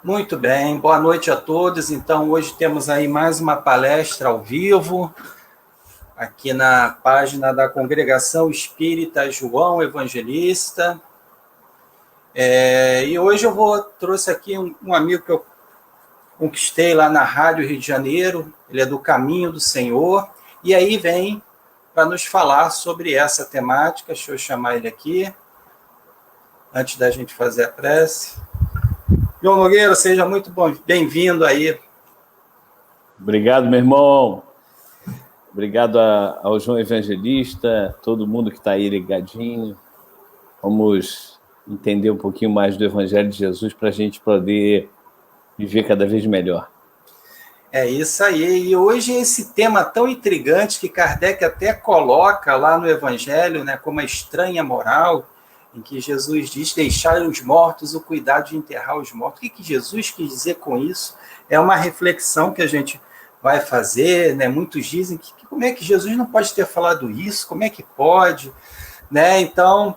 Muito bem, boa noite a todos. Então, hoje temos aí mais uma palestra ao vivo, aqui na página da Congregação Espírita João Evangelista. E hoje trouxe aqui um amigo que eu conquistei lá na Rádio Rio de Janeiro, ele é do Caminho do Senhor, e aí vem para nos falar sobre essa temática. Deixa eu chamar ele aqui, antes da gente fazer a prece. João Nogueira, seja muito bem-vindo aí. Obrigado, meu irmão. Obrigado ao João Evangelista, todo mundo que está aí ligadinho. Vamos entender um pouquinho mais do Evangelho de Jesus para a gente poder viver cada vez melhor. É isso aí. E hoje esse tema tão intrigante que Kardec até coloca lá no Evangelho, né, como a estranha moral, em que Jesus diz deixar os mortos o cuidado de enterrar os mortos. O que Jesus quis dizer com isso? É uma reflexão que a gente vai fazer, né? Muitos dizem que como é que Jesus não pode ter falado isso? Como é que pode? Né? Então,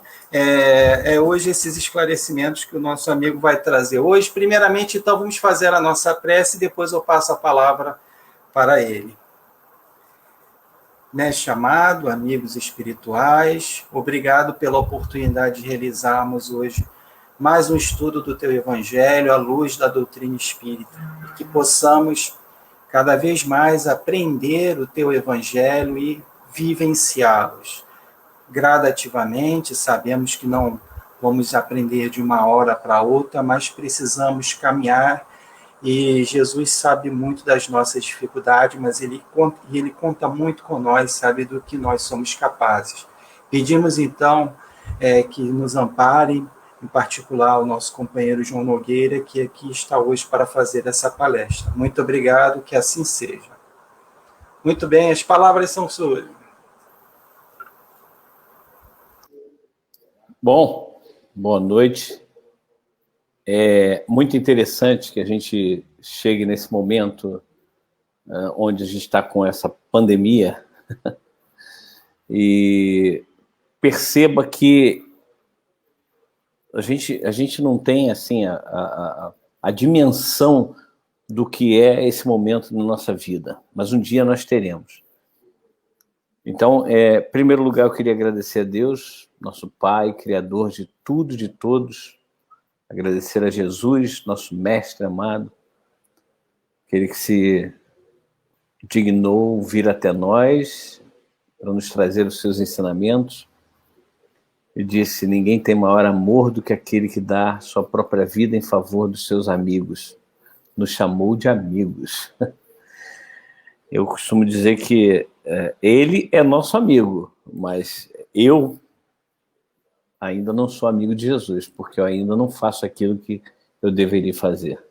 hoje esses esclarecimentos que o nosso amigo vai trazer hoje. Primeiramente, então, vamos fazer a nossa prece e depois eu passo a palavra para ele. Mestre amado, amigos espirituais, obrigado pela oportunidade de realizarmos hoje mais um estudo do Teu Evangelho à luz da doutrina espírita, e que possamos cada vez mais aprender o Teu Evangelho e vivenciá-los. Gradativamente, sabemos que não vamos aprender de uma hora para outra, mas precisamos caminhar, e Jesus sabe muito das nossas dificuldades, mas ele conta muito com nós, sabe do que nós somos capazes. Pedimos então que nos amparem, em particular o nosso companheiro João Nogueira, que aqui está hoje para fazer essa palestra. Muito obrigado, que assim seja. Muito bem, as palavras são suas. Bom, boa noite. É muito interessante que a gente chegue nesse momento onde a gente está com essa pandemia e perceba que a gente não tem assim a dimensão do que é esse momento na nossa vida, mas um dia nós teremos. Então, em primeiro lugar, eu queria agradecer a Deus, nosso Pai, Criador de tudo, de todos, agradecer a Jesus, nosso Mestre amado, aquele que se dignou vir até nós para nos trazer os seus ensinamentos. Ele disse: ninguém tem maior amor do que aquele que dá sua própria vida em favor dos seus amigos. Nos chamou de amigos. Eu costumo dizer que ele é nosso amigo, mas eu ainda não sou amigo de Jesus, porque eu ainda não faço aquilo que eu deveria fazer.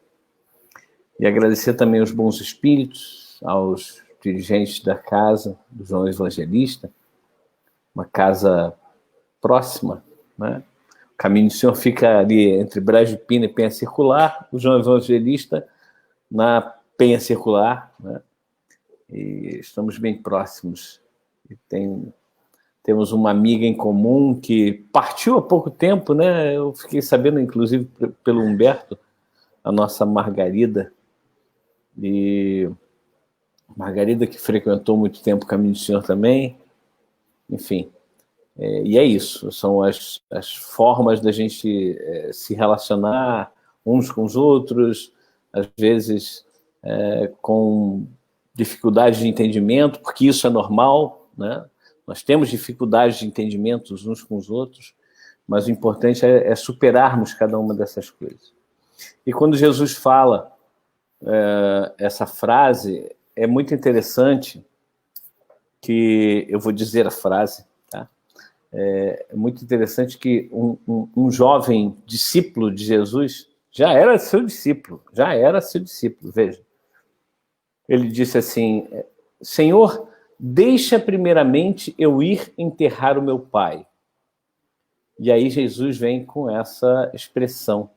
E agradecer também aos bons espíritos, aos dirigentes da casa, do João Evangelista, uma casa próxima, né? O Caminho do Senhor fica ali entre Brejo de Pina e Penha Circular, o João Evangelista na Penha Circular, né? E estamos bem próximos. E temos uma amiga em comum que partiu há pouco tempo, né? Eu fiquei sabendo, inclusive, pelo Humberto, a nossa Margarida. E Margarida, que frequentou muito tempo o Caminho do Senhor também. Enfim, e é isso. São as formas da gente se relacionar uns com os outros, às vezes com dificuldade de entendimento, porque isso é normal, né? Nós temos dificuldades de entendimento uns com os outros, mas o importante é superarmos cada uma dessas coisas. E quando Jesus fala essa frase, é muito interessante, que eu vou dizer a frase, tá? É muito interessante que um jovem discípulo de Jesus já era seu discípulo, veja. Ele disse assim: Senhor, deixa primeiramente eu ir enterrar o meu pai. E aí Jesus vem com essa expressão: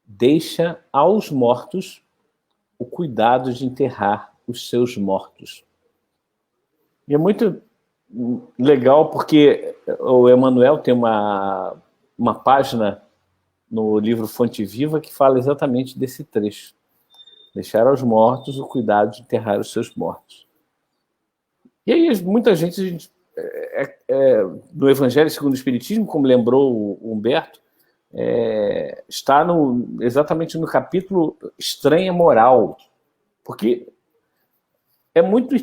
deixa aos mortos o cuidado de enterrar os seus mortos. E é muito legal porque o Emmanuel tem uma página no livro Fonte Viva, que fala exatamente desse trecho. Deixar aos mortos o cuidado de enterrar os seus mortos. E aí muita gente no Evangelho segundo o Espiritismo, como lembrou o Humberto, está exatamente no capítulo Estranha Moral, porque é muito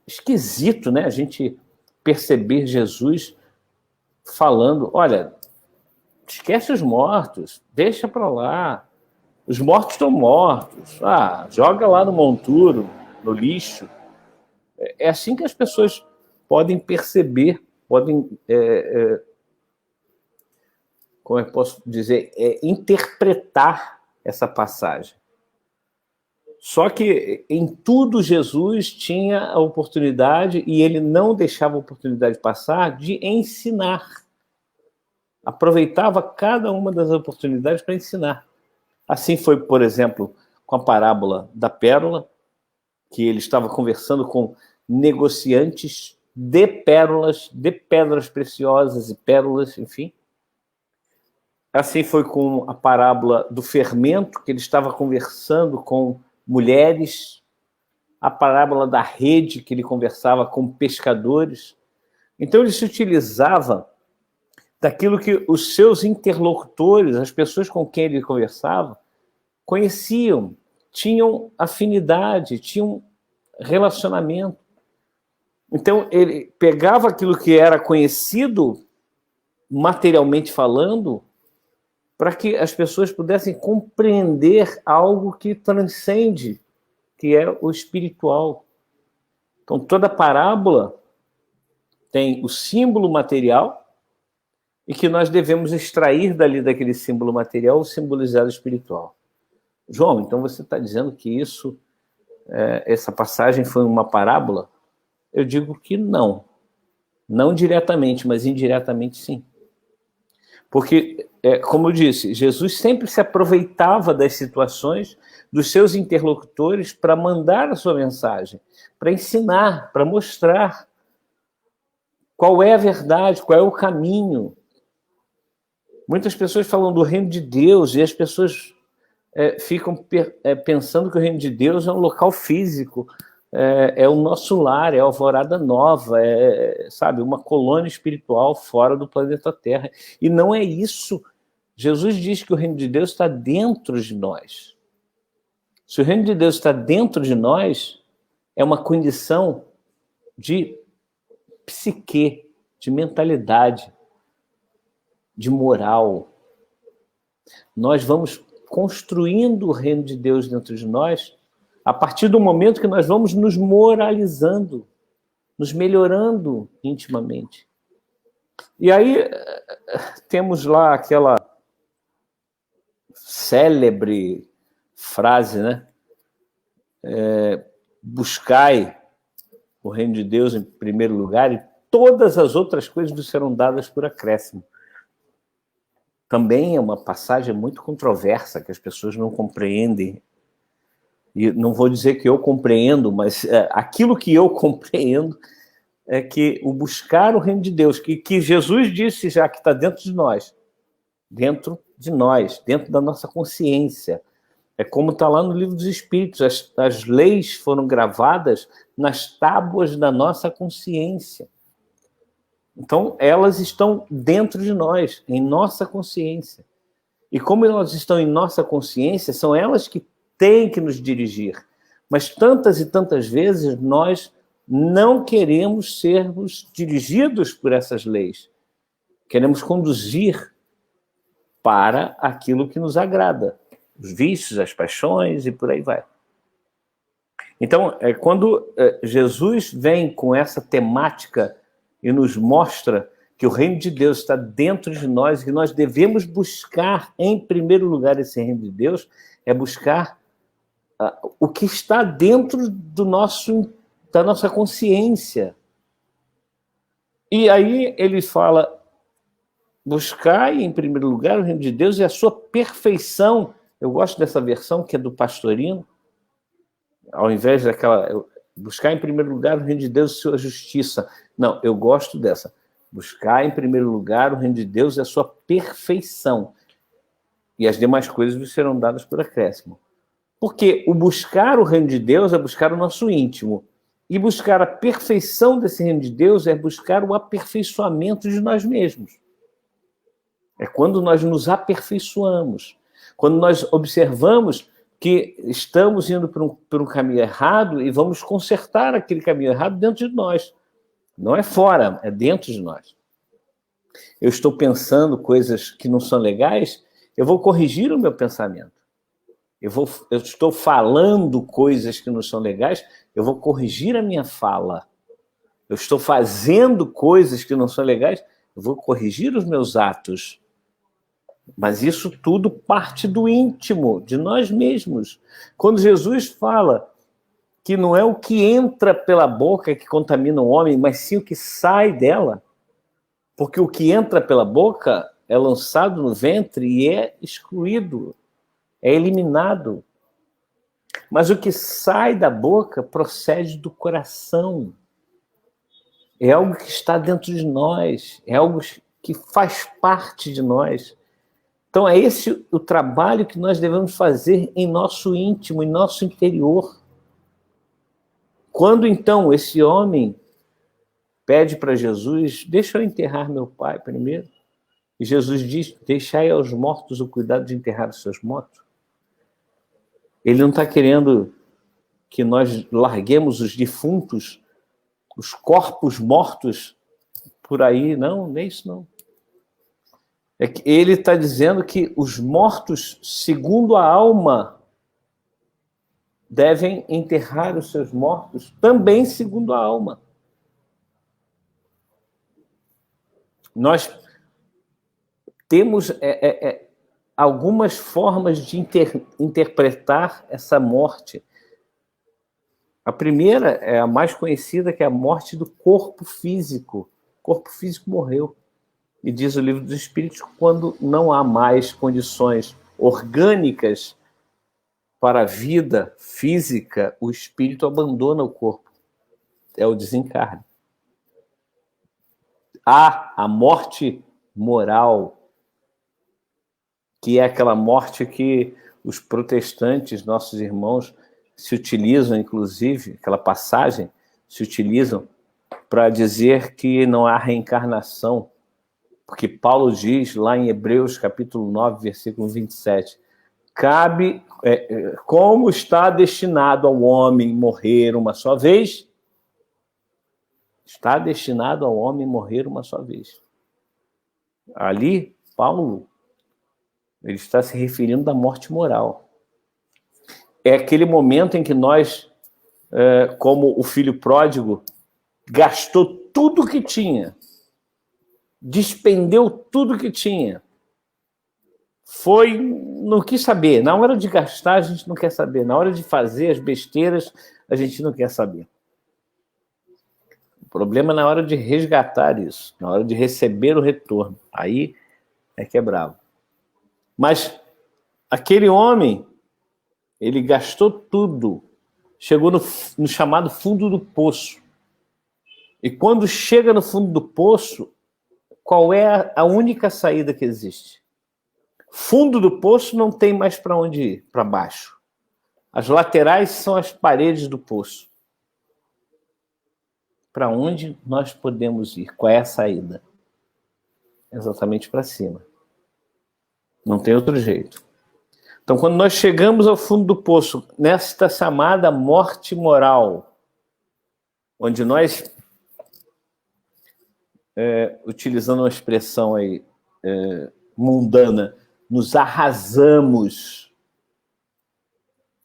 esquisito, né, a gente perceber Jesus falando, olha, esquece os mortos, deixa para lá, os mortos estão mortos, joga lá no monturo, no lixo. É assim que as pessoas podem perceber, podem, como eu posso dizer, interpretar essa passagem. Só que em tudo Jesus tinha a oportunidade, e ele não deixava a oportunidade passar, de ensinar. Aproveitava cada uma das oportunidades para ensinar. Assim foi, por exemplo, com a parábola da pérola, que ele estava conversando com negociantes de pérolas, de pedras preciosas e pérolas, enfim. Assim foi com a parábola do fermento, que ele estava conversando com mulheres, a parábola da rede, que ele conversava com pescadores. Então ele se utilizava daquilo que os seus interlocutores, as pessoas com quem ele conversava, conheciam, tinham afinidade, tinham relacionamento. Então, ele pegava aquilo que era conhecido, materialmente falando, para que as pessoas pudessem compreender algo que transcende, que é o espiritual. Então, toda parábola tem o símbolo material e que nós devemos extrair dali daquele símbolo material o simbolizado espiritual. João, então você está dizendo que essa passagem foi uma parábola? Eu digo que não. Não diretamente, mas indiretamente sim. Porque, como eu disse, Jesus sempre se aproveitava das situações dos seus interlocutores para mandar a sua mensagem, para ensinar, para mostrar qual é a verdade, qual é o caminho. Muitas pessoas falam do reino de Deus e as pessoas ficam pensando que o reino de Deus é um local físico, é o nosso lar, é a Alvorada Nova, sabe, uma colônia espiritual fora do planeta Terra. E não é isso. Jesus diz que o reino de Deus está dentro de nós. Se o reino de Deus está dentro de nós, é uma condição de psique, de mentalidade, de moral. Nós vamos construindo o reino de Deus dentro de nós a partir do momento que nós vamos nos moralizando, nos melhorando intimamente. E aí temos lá aquela célebre frase, né? Buscai o reino de Deus em primeiro lugar e todas as outras coisas vos serão dadas por acréscimo. Também é uma passagem muito controversa, que as pessoas não compreendem. E não vou dizer que eu compreendo, mas aquilo que eu compreendo é que o buscar o reino de Deus, que Jesus disse já que está dentro de nós, dentro da nossa consciência. É como está lá no Livro dos Espíritos, as leis foram gravadas nas tábuas da nossa consciência. Então, elas estão dentro de nós, em nossa consciência. E como elas estão em nossa consciência, são elas que têm que nos dirigir. Mas tantas e tantas vezes nós não queremos sermos dirigidos por essas leis. Queremos conduzir para aquilo que nos agrada. Os vícios, as paixões e por aí vai. Então, quando Jesus vem com essa temática e nos mostra que o reino de Deus está dentro de nós e que nós devemos buscar, em primeiro lugar, esse reino de Deus, é buscar o que está dentro da nossa consciência. E aí ele fala, buscai, em primeiro lugar, o reino de Deus e a sua perfeição. Eu gosto dessa versão, que é do Pastorino, ao invés daquela... Buscar, em primeiro lugar, o reino de Deus e a sua justiça. Não, eu gosto dessa. Buscar, em primeiro lugar, o reino de Deus e a sua perfeição. E as demais coisas vos serão dadas por acréscimo. Porque o buscar o reino de Deus é buscar o nosso íntimo. E buscar a perfeição desse reino de Deus é buscar o aperfeiçoamento de nós mesmos. É quando nós nos aperfeiçoamos. Quando nós observamos que estamos indo por um caminho errado e vamos consertar aquele caminho errado dentro de nós. Não é fora, é dentro de nós. Eu estou pensando coisas que não são legais, eu vou corrigir o meu pensamento. Eu estou falando coisas que não são legais, eu vou corrigir a minha fala. Eu estou fazendo coisas que não são legais, eu vou corrigir os meus atos. Mas isso tudo parte do íntimo, de nós mesmos. Quando Jesus fala que não é o que entra pela boca que contamina o homem, mas sim o que sai dela, porque o que entra pela boca é lançado no ventre e é excluído, é eliminado. Mas o que sai da boca procede do coração. É algo que está dentro de nós, é algo que faz parte de nós. Então é esse o trabalho que nós devemos fazer em nosso íntimo, em nosso interior. Quando então esse homem pede para Jesus, deixa eu enterrar meu pai primeiro, e Jesus diz, deixai aos mortos o cuidado de enterrar os seus mortos. Ele não está querendo que nós larguemos os defuntos, os corpos mortos por aí, não, nem isso não. É que ele está dizendo que os mortos, segundo a alma, devem enterrar os seus mortos também segundo a alma. Nós temos algumas formas de interpretar essa morte. A primeira é a mais conhecida, que é a morte do corpo físico. O corpo físico morreu. E diz o livro dos Espíritos, quando não há mais condições orgânicas para a vida física, o espírito abandona o corpo. É o desencarne. Há a morte moral, que é aquela morte que os protestantes, nossos irmãos, se utilizam, inclusive, aquela passagem, se utilizam para dizer que não há reencarnação. Porque Paulo diz lá em Hebreus, capítulo 9, versículo 27, como está destinado ao homem morrer uma só vez, está destinado ao homem morrer uma só vez. Ali, Paulo, ele está se referindo da morte moral. É aquele momento em que nós, como o filho pródigo, gastou tudo que tinha, despendeu tudo que tinha, não quis saber. Na hora de gastar, a gente não quer saber. Na hora de fazer as besteiras, a gente não quer saber. O problema é na hora de resgatar isso, na hora de receber o retorno. Aí é que é bravo. Mas aquele homem, ele gastou tudo, chegou no chamado fundo do poço. E quando chega no fundo do poço, qual é a única saída que existe? Fundo do poço não tem mais para onde ir, para baixo. As laterais são as paredes do poço. Para onde nós podemos ir? Qual é a saída? Exatamente para cima. Não tem outro jeito. Então, quando nós chegamos ao fundo do poço, nesta chamada morte moral, onde nós, utilizando uma expressão aí, mundana, nos arrasamos,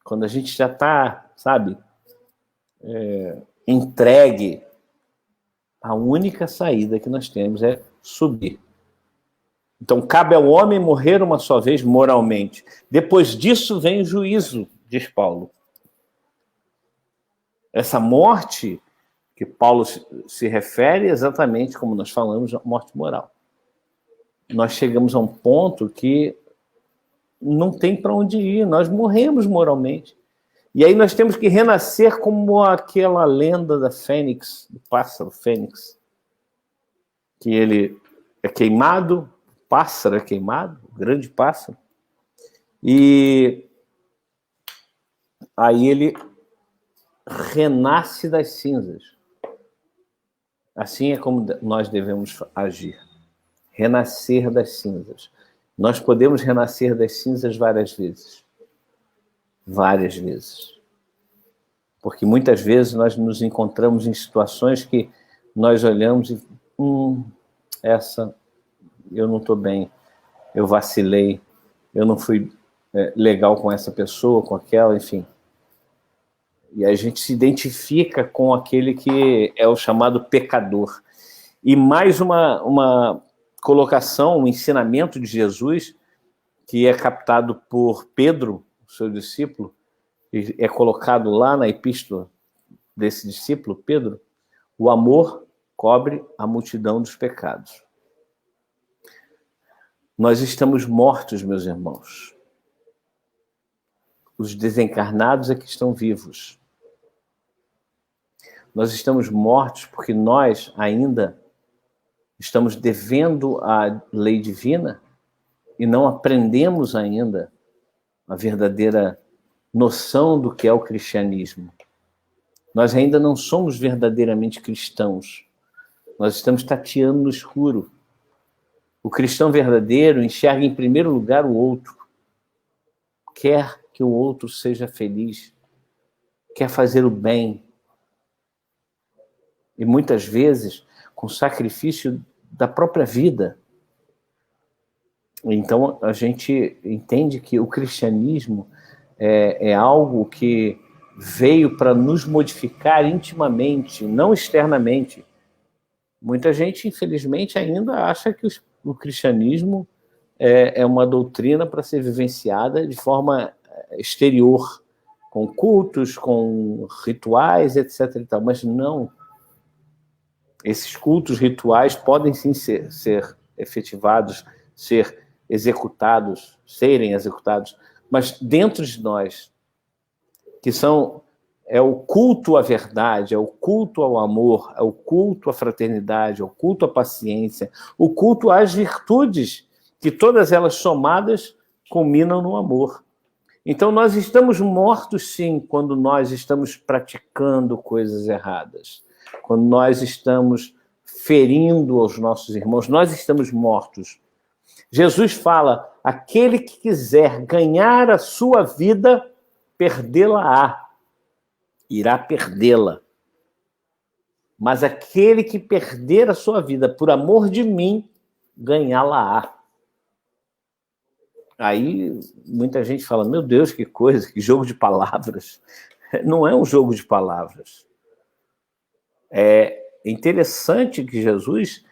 quando a gente já está, sabe, entregue, a única saída que nós temos é subir. Então, cabe ao homem morrer uma só vez moralmente. Depois disso vem o juízo, diz Paulo. Essa morte que Paulo se refere exatamente, como nós falamos, a morte moral. Nós chegamos a um ponto que não tem para onde ir, nós morremos moralmente. E aí nós temos que renascer como aquela lenda da fênix, do pássaro fênix, que ele é queimado, o pássaro é queimado, o grande pássaro, E aí ele renasce das cinzas. Assim é como nós devemos agir. Renascer das cinzas. Nós podemos renascer das cinzas várias vezes. Várias vezes. Porque muitas vezes nós nos encontramos em situações que nós olhamos e essa eu não estou bem, eu vacilei, eu não fui legal com essa pessoa, com aquela, enfim. E a gente se identifica com aquele que é o chamado pecador. E mais uma colocação, um ensinamento de Jesus, que é captado por Pedro, seu discípulo, e é colocado lá na epístola desse discípulo, Pedro: o amor cobre a multidão dos pecados. Nós estamos mortos, meus irmãos. Os desencarnados é que estão vivos. Nós estamos mortos porque nós ainda estamos devendo a lei divina e não aprendemos ainda a verdadeira noção do que é o cristianismo. Nós ainda não somos verdadeiramente cristãos. Nós estamos tateando no escuro. O cristão verdadeiro enxerga em primeiro lugar o outro. Quer que o outro seja feliz. Quer fazer o bem. E muitas vezes com sacrifício da própria vida. Então a gente entende que o cristianismo é algo que veio para nos modificar intimamente, não externamente. Muita gente, infelizmente, ainda acha que o cristianismo é uma doutrina para ser vivenciada de forma exterior, com cultos, com rituais, etc. e tal. Mas não. Esses cultos rituais podem sim ser efetivados, serem executados, mas dentro de nós, que é o culto à verdade, é o culto ao amor, é o culto à fraternidade, é o culto à paciência, o culto às virtudes, que todas elas somadas culminam no amor. Então nós estamos mortos sim quando nós estamos praticando coisas erradas, quando nós estamos ferindo aos nossos irmãos, nós estamos mortos. Jesus fala: aquele que quiser ganhar a sua vida, perdê-la-á. Irá perdê-la. Mas aquele que perder a sua vida por amor de mim, ganhá-la-á. Aí muita gente fala: meu Deus, que coisa, que jogo de palavras. Não é um jogo de palavras. É interessante que Jesus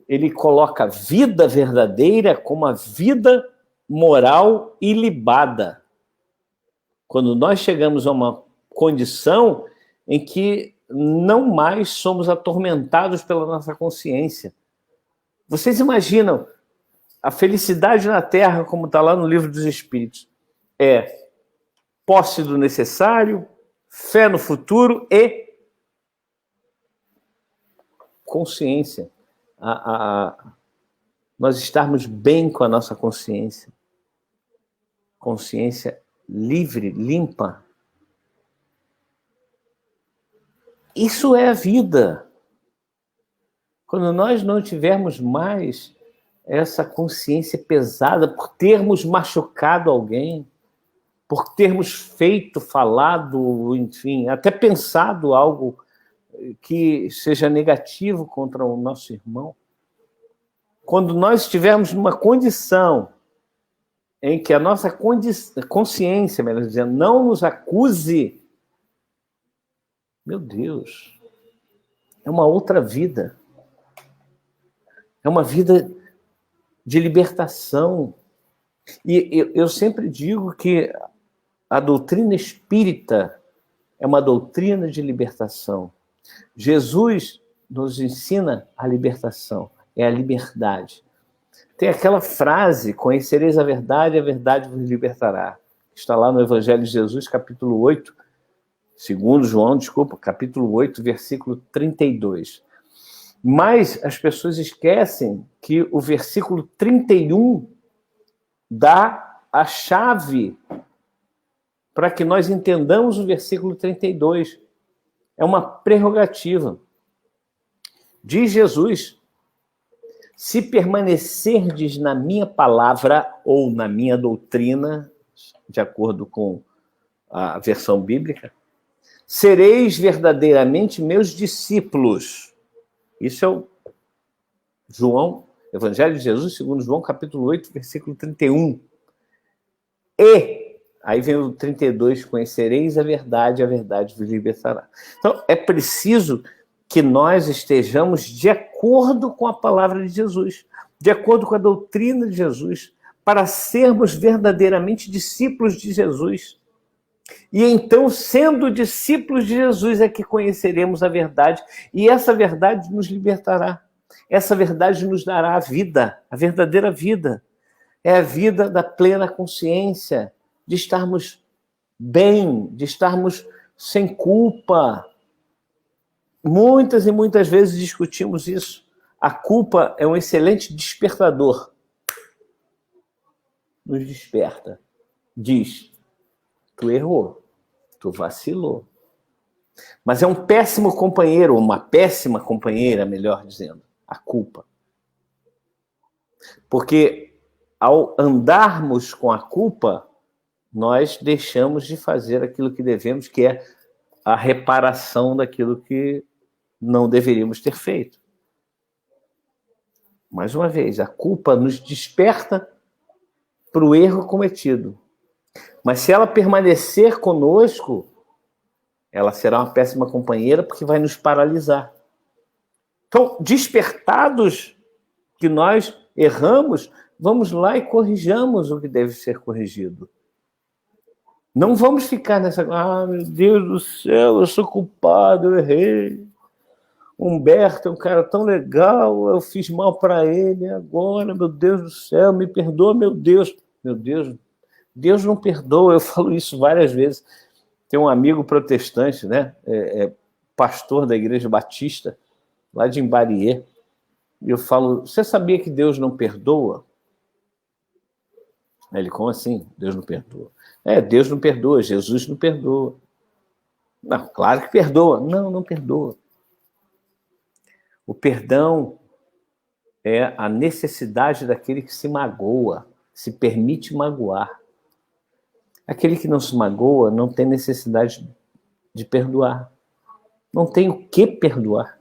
ele coloca a vida verdadeira como a vida moral ilibada. Quando nós chegamos a uma condição em que não mais somos atormentados pela nossa consciência. Vocês imaginam a felicidade na Terra, como está lá no Livro dos Espíritos, é posse do necessário, fé no futuro e consciência. Nós estarmos bem com a nossa consciência. Consciência livre, limpa. Isso é a vida. Quando nós não tivermos mais essa consciência pesada por termos machucado alguém, por termos falado, enfim, até pensado algo que seja negativo contra o nosso irmão. Quando nós estivermos numa condição em que a nossa consciência, melhor dizendo, não nos acuse, meu Deus, é uma outra vida. É uma vida de libertação. E eu sempre digo que a doutrina espírita é uma doutrina de libertação. Jesus nos ensina a libertação, é a liberdade. Tem aquela frase: conhecereis a verdade vos libertará. Está lá no Evangelho de Jesus, capítulo 8, segundo João, capítulo 8, versículo 32. Mas as pessoas esquecem que o versículo 31 dá a chave para que nós entendamos o versículo 32. É uma prerrogativa. Diz Jesus: se permanecerdes na minha palavra ou na minha doutrina, de acordo com a versão bíblica, sereis verdadeiramente meus discípulos. Isso é o Evangelho de Jesus, segundo João, capítulo 8, versículo 31. E, aí vem o 32, conhecereis a verdade vos libertará. Então, é preciso que nós estejamos de acordo com a palavra de Jesus, de acordo com a doutrina de Jesus, para sermos verdadeiramente discípulos de Jesus. E então, sendo discípulos de Jesus, é que conheceremos a verdade, e essa verdade nos libertará. Essa verdade nos dará a vida, a verdadeira vida. É a vida da plena consciência, de estarmos bem, de estarmos sem culpa. Muitas e muitas vezes discutimos isso. A culpa é um excelente despertador. Nos desperta. Diz: tu errou, tu vacilou. Mas é um péssimo companheiro, ou uma péssima companheira, melhor dizendo, a culpa. Porque ao andarmos com a culpa, nós deixamos de fazer aquilo que devemos, que é a reparação daquilo que não deveríamos ter feito. Mais uma vez, a culpa nos desperta para o erro cometido. Mas se ela permanecer conosco, ela será uma péssima companheira, porque vai nos paralisar. Então, despertados que nós erramos, vamos lá e corrijamos o que deve ser corrigido. Não vamos ficar nessa... meu Deus do céu, eu sou culpado, eu errei. Humberto é um cara tão legal, eu fiz mal para ele, agora, meu Deus do céu, me perdoa, meu Deus. Meu Deus, Deus não perdoa, eu falo isso várias vezes. Tem um amigo protestante, né? Pastor da Igreja Batista, lá de Imbariê, e eu falo: você sabia que Deus não perdoa? Ele: como assim? Deus não perdoa? Deus não perdoa, Jesus não perdoa. Não, claro que perdoa. Não, não perdoa. O perdão é a necessidade daquele que se magoa, se permite magoar. Aquele que não se magoa não tem necessidade de perdoar. Não tem o que perdoar.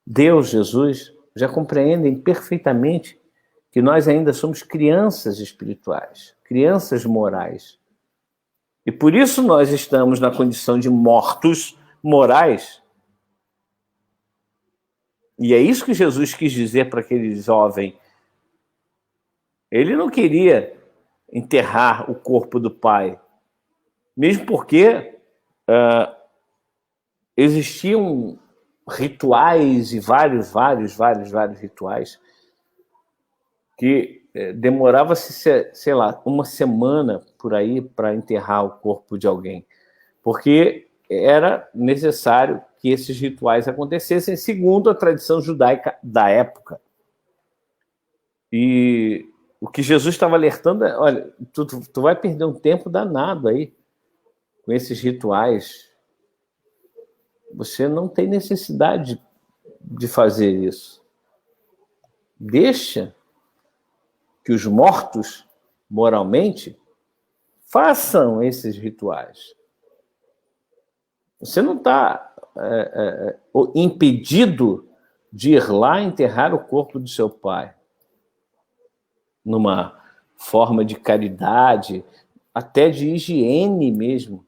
Deus, Jesus, já compreendem perfeitamente que nós ainda somos crianças espirituais, crianças morais. E por isso nós estamos na condição de mortos morais. E é isso que Jesus quis dizer para aquele jovem. Ele não queria enterrar o corpo do pai, mesmo porque existiam rituais e vários rituais que demorava-se, sei lá, uma semana por aí para enterrar o corpo de alguém, porque era necessário que esses rituais acontecessem segundo a tradição judaica da época. E o que Jesus estava alertando é: olha, tu vai perder um tempo danado aí com esses rituais. Você não tem necessidade de fazer isso. Deixa que os mortos, moralmente, façam esses rituais. Você não está impedido de ir lá enterrar o corpo do seu pai, numa forma de caridade, até de higiene mesmo,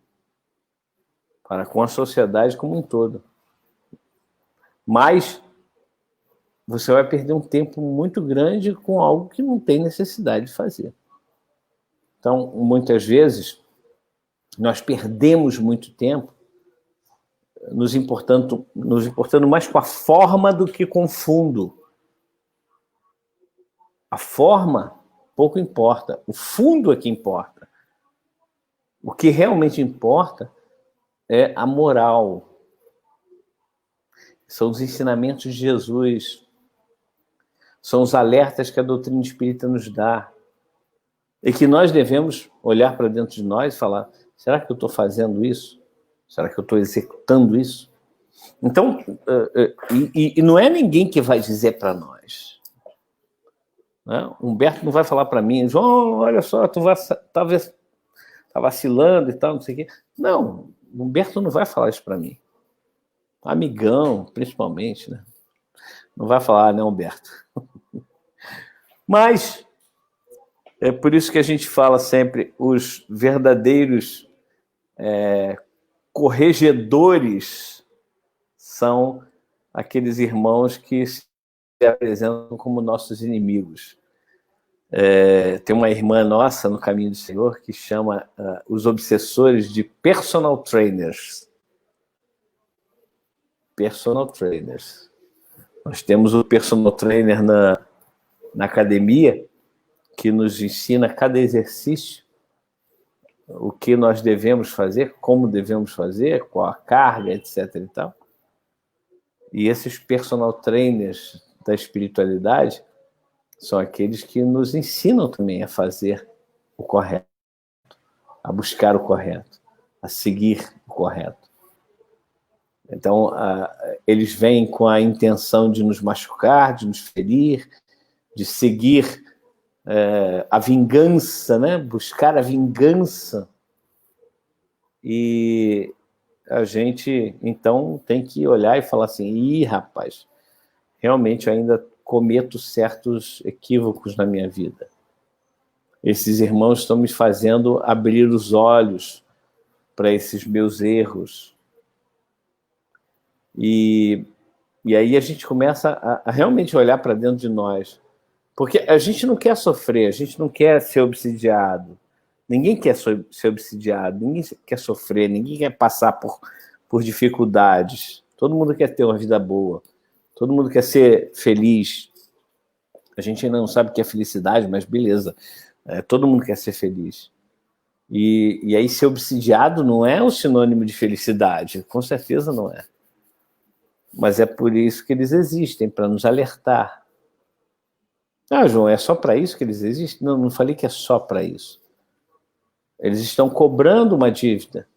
para com a sociedade como um todo. Mas você vai perder um tempo muito grande com algo que não tem necessidade de fazer. Então, muitas vezes, nós perdemos muito tempo nos importando mais com a forma do que com o fundo. A forma pouco importa, o fundo é que importa. O que realmente importa é a moral. São os ensinamentos de Jesus. São os alertas que a doutrina espírita nos dá. E que nós devemos olhar para dentro de nós e falar, será que eu estou fazendo isso? Será que eu estou executando isso? Então, e não é ninguém que vai dizer para nós. Né? Humberto não vai falar para mim, João, olha só, tu talvez tá vacilando e tal, não sei o quê. Não, Humberto não vai falar isso para mim. Amigão, principalmente, né? Não vai falar, né, Humberto? Mas é por isso que a gente fala sempre, os verdadeiros corregedores são aqueles irmãos que se apresentam como nossos inimigos. Tem uma irmã nossa no Caminho do Senhor que chama os obsessores de personal trainers. Personal trainers. Nós temos o personal trainer na academia, que nos ensina cada exercício, o que nós devemos fazer, como devemos fazer, qual a carga, etc. e tal. E esses personal trainers da espiritualidade são aqueles que nos ensinam também a fazer o correto, a buscar o correto, a seguir o correto. Então, eles vêm com a intenção de nos machucar, de nos ferir, de seguir a vingança, né? Buscar a vingança. E a gente, então, tem que olhar e falar assim, ih, rapaz, realmente eu ainda cometo certos equívocos na minha vida. Esses irmãos estão me fazendo abrir os olhos para esses meus erros. E aí a gente começa a realmente olhar para dentro de nós. Porque a gente não quer sofrer, a gente não quer ser obsidiado. Ninguém quer ser obsidiado, ninguém quer sofrer, ninguém quer passar por dificuldades. Todo mundo quer ter uma vida boa. Todo mundo quer ser feliz. A gente ainda não sabe o que é felicidade, mas beleza. Todo mundo quer ser feliz. E aí ser obsidiado não é um sinônimo de felicidade. Com certeza não é. Mas é por isso que eles existem, para nos alertar. Ah, João, é só para isso que eles existem? Não falei que é só para isso. Eles estão cobrando uma dívida.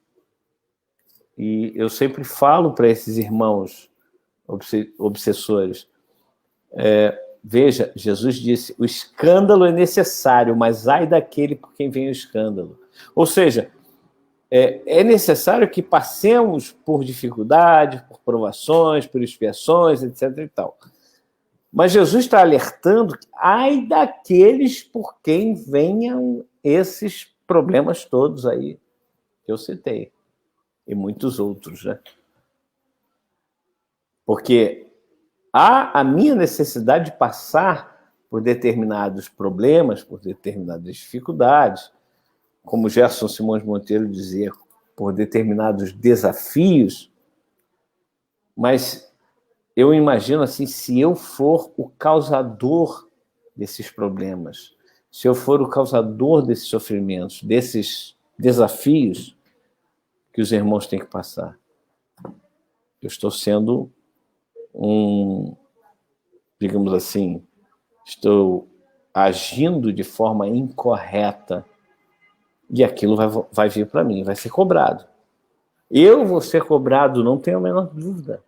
E eu sempre falo para esses irmãos obsessores, veja, Jesus disse, o escândalo é necessário, mas ai daquele por quem vem o escândalo. Ou seja, é necessário que passemos por dificuldades, por provações, por expiações, etc. e tal. Mas Jesus está alertando que ai daqueles por quem venham esses problemas todos aí que eu citei. E muitos outros, né? Porque há a minha necessidade de passar por determinados problemas, por determinadas dificuldades, como Gerson Simões Monteiro dizia, por determinados desafios, mas eu imagino assim, se eu for o causador desses problemas, se eu for o causador desses sofrimentos, desses desafios que os irmãos têm que passar, eu estou sendo digamos assim, estou agindo de forma incorreta e aquilo vai vir para mim, vai ser cobrado. Eu vou ser cobrado, não tenho a menor dúvida.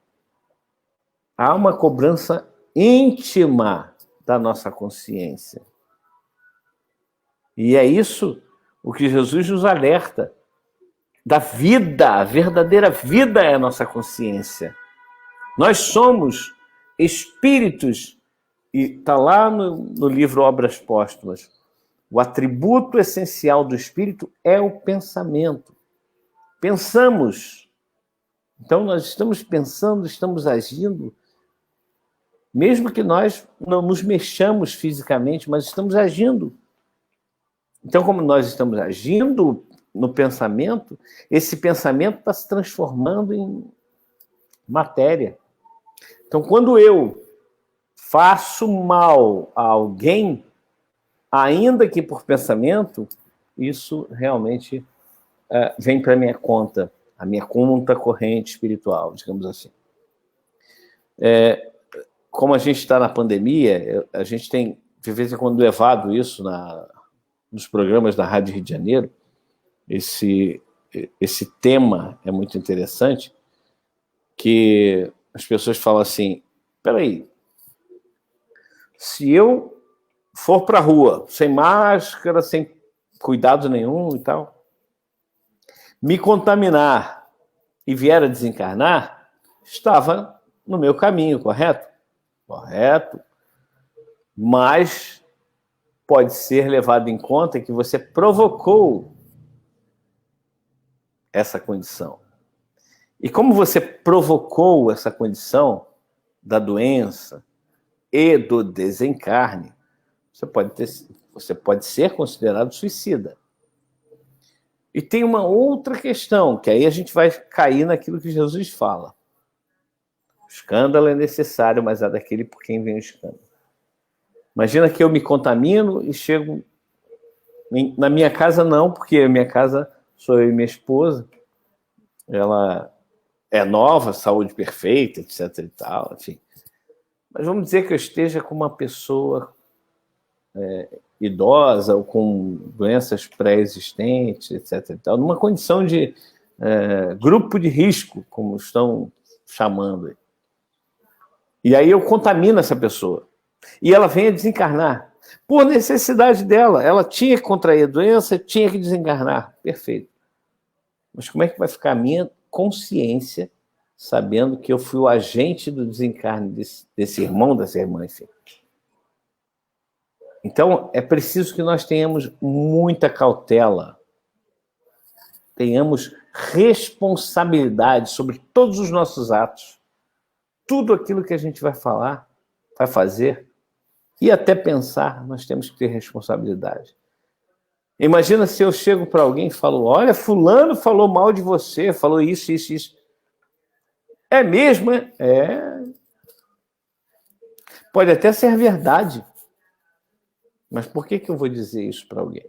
Há uma cobrança íntima da nossa consciência. E é isso o que Jesus nos alerta. Da vida, a verdadeira vida é a nossa consciência. Nós somos espíritos, e está lá no livro Obras Póstumas, o atributo essencial do espírito é o pensamento. Pensamos. Então, nós estamos pensando, estamos agindo, mesmo que nós não nos mexamos fisicamente, mas estamos agindo. Então, como nós estamos agindo no pensamento, esse pensamento está se transformando em matéria. Então, quando eu faço mal a alguém, ainda que por pensamento, isso realmente vem para a minha conta corrente espiritual, digamos assim. Como a gente está na pandemia, a gente tem, de vez em quando, levado isso nos programas da Rádio Rio de Janeiro, esse tema é muito interessante, que as pessoas falam assim, peraí, se eu for para a rua, sem máscara, sem cuidado nenhum e tal, me contaminar e vier a desencarnar, estava no meu caminho, correto? Correto. Mas pode ser levado em conta que você provocou essa condição. E como você provocou essa condição da doença e do desencarne, você pode ser considerado suicida. E tem uma outra questão, que aí a gente vai cair naquilo que Jesus fala. O escândalo é necessário, mas é daquele por quem vem o escândalo. Imagina que eu me contamino e chego... Na minha casa não, porque a minha casa sou eu e minha esposa. Ela é nova, saúde perfeita, etc. e tal, enfim. Mas vamos dizer que eu esteja com uma pessoa idosa ou com doenças pré-existentes, etc. e tal, numa condição de grupo de risco, como estão chamando. E aí eu contamino essa pessoa. E ela vem a desencarnar. Por necessidade dela. Ela tinha que contrair a doença, tinha que desencarnar. Perfeito. Mas como é que vai ficar a minha consciência sabendo que eu fui o agente do desencarne desse irmão, dessa irmã, enfim? Então, é preciso que nós tenhamos muita cautela, tenhamos responsabilidade sobre todos os nossos atos, tudo aquilo que a gente vai falar, vai fazer, e até pensar, nós temos que ter responsabilidade. Imagina se eu chego para alguém e falo, olha, fulano falou mal de você, falou isso, isso, isso. É mesmo, é? É. Pode até ser verdade. Mas por que eu vou dizer isso para alguém?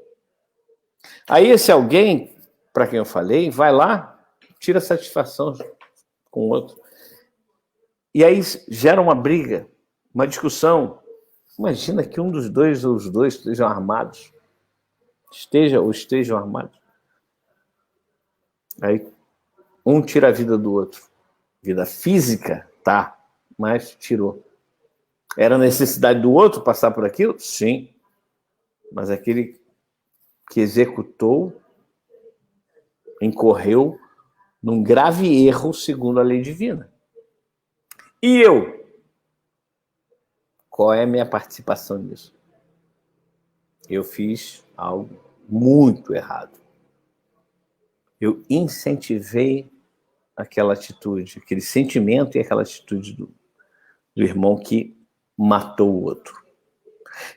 Aí esse alguém, para quem eu falei, vai lá, tira satisfação com o outro. E aí gera uma briga, uma discussão. Imagina que um dos dois ou os dois estejam armados. Estejam armados. Aí um tira a vida do outro. Vida física, tá, mas tirou. Era necessidade do outro passar por aquilo? Sim. Mas aquele que executou incorreu num grave erro segundo a lei divina. E eu? Qual é a minha participação nisso? Eu fiz algo muito errado. Eu incentivei aquela atitude, aquele sentimento e aquela atitude do irmão que matou o outro.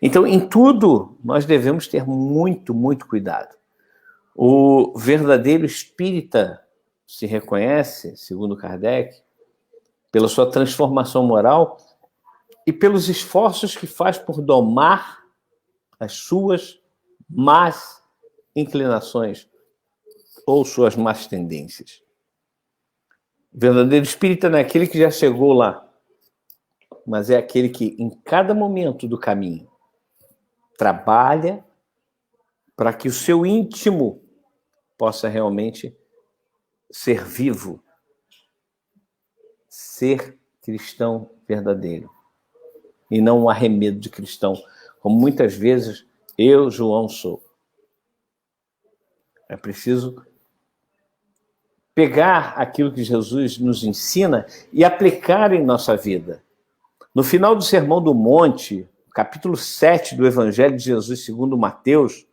Então, em tudo, nós devemos ter muito, muito cuidado. O verdadeiro espírita se reconhece, segundo Kardec, pela sua transformação moral e pelos esforços que faz por domar as suas más inclinações ou suas más tendências. O verdadeiro espírita não é aquele que já chegou lá, mas é aquele que, em cada momento do caminho, trabalha para que o seu íntimo possa realmente ser vivo, ser cristão verdadeiro, e não um arremedo de cristão, como muitas vezes eu, João, sou. É preciso pegar aquilo que Jesus nos ensina e aplicar em nossa vida. No final do Sermão do Monte, capítulo 7 do Evangelho de Jesus segundo Mateus,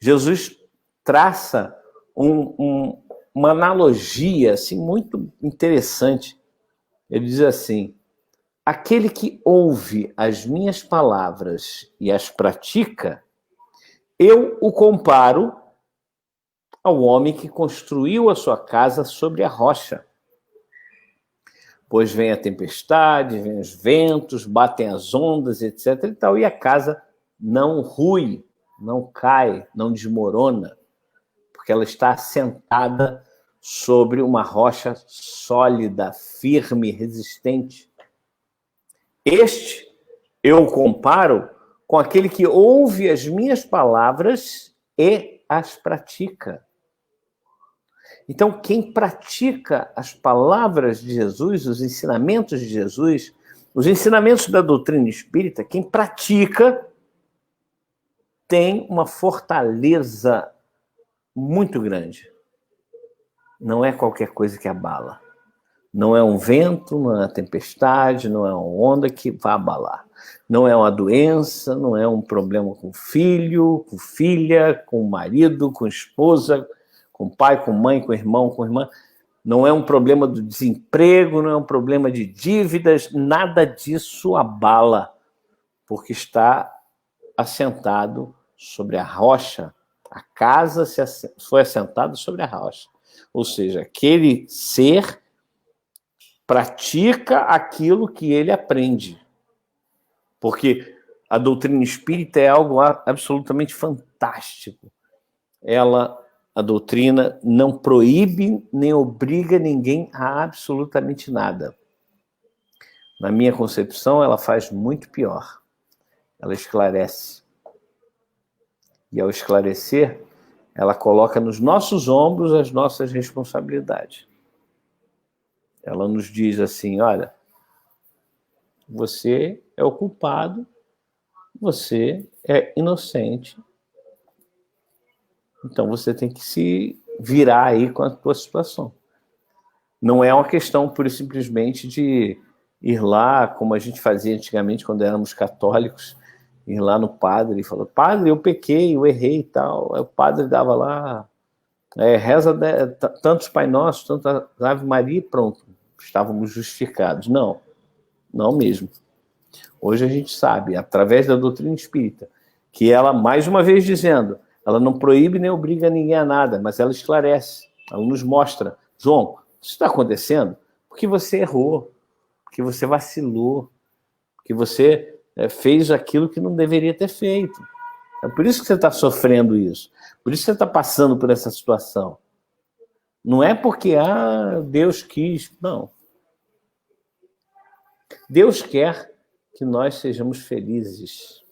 Jesus traça uma analogia assim, muito interessante. Ele diz assim, aquele que ouve as minhas palavras e as pratica, eu o comparo ao homem que construiu a sua casa sobre a rocha. Pois vem a tempestade, vem os ventos, batem as ondas, etc. e tal, e a casa não rui, não cai, não desmorona, porque ela está assentada sobre uma rocha sólida, firme, resistente. Este eu comparo com aquele que ouve as minhas palavras e as pratica. Então, quem pratica as palavras de Jesus, os ensinamentos de Jesus, os ensinamentos da doutrina espírita, quem pratica tem uma fortaleza muito grande. Não é qualquer coisa que abala. Não é um vento, não é uma tempestade, não é uma onda que vai abalar. Não é uma doença, não é um problema com filho, com filha, com marido, com esposa, com pai, com mãe, com irmão, com irmã. Não é um problema do desemprego, não é um problema de dívidas, nada disso abala, porque está assentado sobre a rocha. A casa foi assentada sobre a rocha. Ou seja, aquele ser pratica aquilo que ele aprende. Porque a doutrina espírita é algo absolutamente fantástico. A doutrina não proíbe nem obriga ninguém a absolutamente nada. Na minha concepção, ela faz muito pior. Ela esclarece. E ao esclarecer, ela coloca nos nossos ombros as nossas responsabilidades. Ela nos diz assim, olha, você é o culpado, você é inocente, então você tem que se virar aí com a tua situação. Não é uma questão pura e simplesmente de ir lá, como a gente fazia antigamente quando éramos católicos, ir lá no padre e falar, padre, eu pequei, eu errei e tal. Aí o padre dava lá, reza tantos Pai Nossos, tanta Ave Maria e pronto, estávamos justificados. Não, não mesmo. Hoje a gente sabe, através da doutrina espírita, que ela, mais uma vez dizendo, ela não proíbe nem obriga ninguém a nada, mas ela esclarece, ela nos mostra, João, isso está acontecendo porque você errou, porque você vacilou, porque você fez aquilo que não deveria ter feito. É por isso que você está sofrendo isso, por isso que você está passando por essa situação. Não é porque, Deus quis, não. Deus quer que nós sejamos felizes.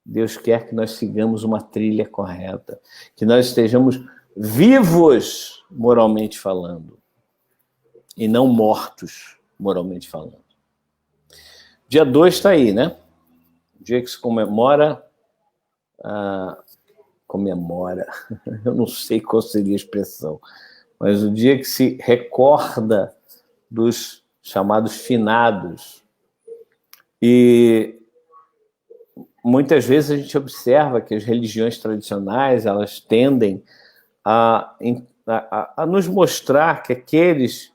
Deus quer que nós sigamos uma trilha correta, que nós estejamos vivos, moralmente falando, e não mortos, moralmente falando. Dia 2 está aí, né? O dia que se comemora... eu não sei qual seria a expressão, mas o dia que se recorda dos chamados finados. E muitas vezes a gente observa que as religiões tradicionais, elas tendem a nos mostrar que aqueles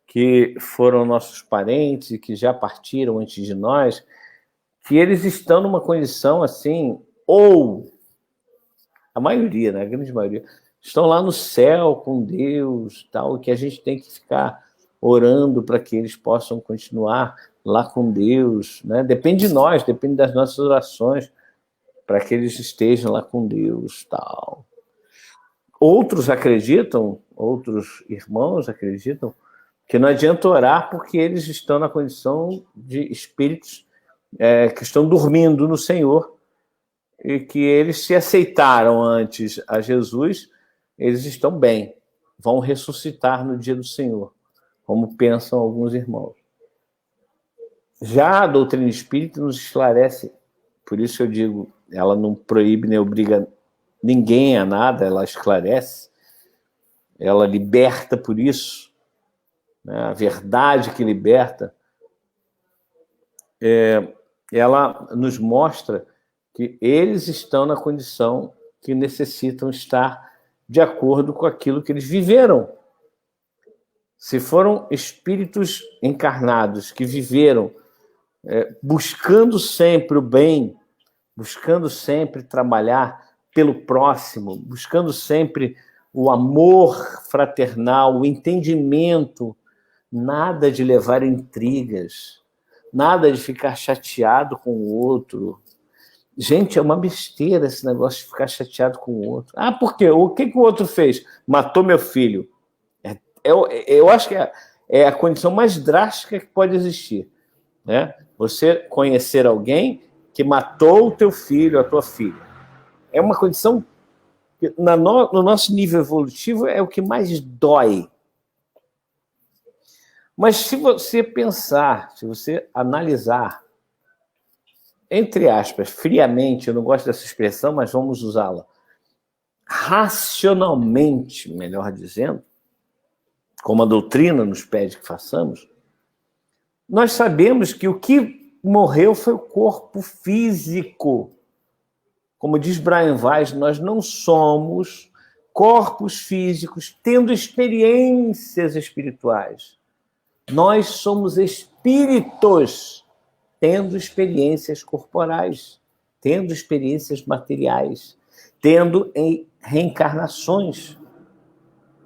que foram nossos parentes e que já partiram antes de nós, que eles estão numa condição assim, ou a maioria, né, a grande maioria, estão lá no céu com Deus, tal, que a gente tem que ficar orando para que eles possam continuar lá com Deus, né? Depende de nós, depende das nossas orações para que eles estejam lá com Deus, tal. Outros acreditam, outros irmãos acreditam que não adianta orar porque eles estão na condição de espíritos que estão dormindo no Senhor e que eles se aceitaram antes a Jesus, eles estão bem, vão ressuscitar no dia do Senhor, como pensam alguns irmãos. Já a doutrina espírita nos esclarece, por isso eu digo, ela não proíbe nem obriga ninguém a nada, ela esclarece, ela liberta por isso, né? A verdade que liberta, ela nos mostra que eles estão na condição que necessitam estar de acordo com aquilo que eles viveram. Se foram espíritos encarnados que viveram buscando sempre o bem, buscando sempre trabalhar pelo próximo, buscando sempre o amor fraternal, o entendimento, nada de levar intrigas, nada de ficar chateado com o outro. Gente, é uma besteira esse negócio de ficar chateado com o outro. Por quê? O que o outro fez? Matou meu filho. Eu acho que é a condição mais drástica que pode existir, né? Você conhecer alguém que matou o teu filho, a tua filha. É uma condição que, no nosso nível evolutivo, é o que mais dói. Mas se você pensar, se você analisar, entre aspas, friamente, eu não gosto dessa expressão, mas vamos usá-la, racionalmente, melhor dizendo, como a doutrina nos pede que façamos, nós sabemos que o que morreu foi o corpo físico. Como diz Brian Weiss, nós não somos corpos físicos tendo experiências espirituais. Nós somos espíritos tendo experiências corporais, tendo experiências materiais, tendo reencarnações.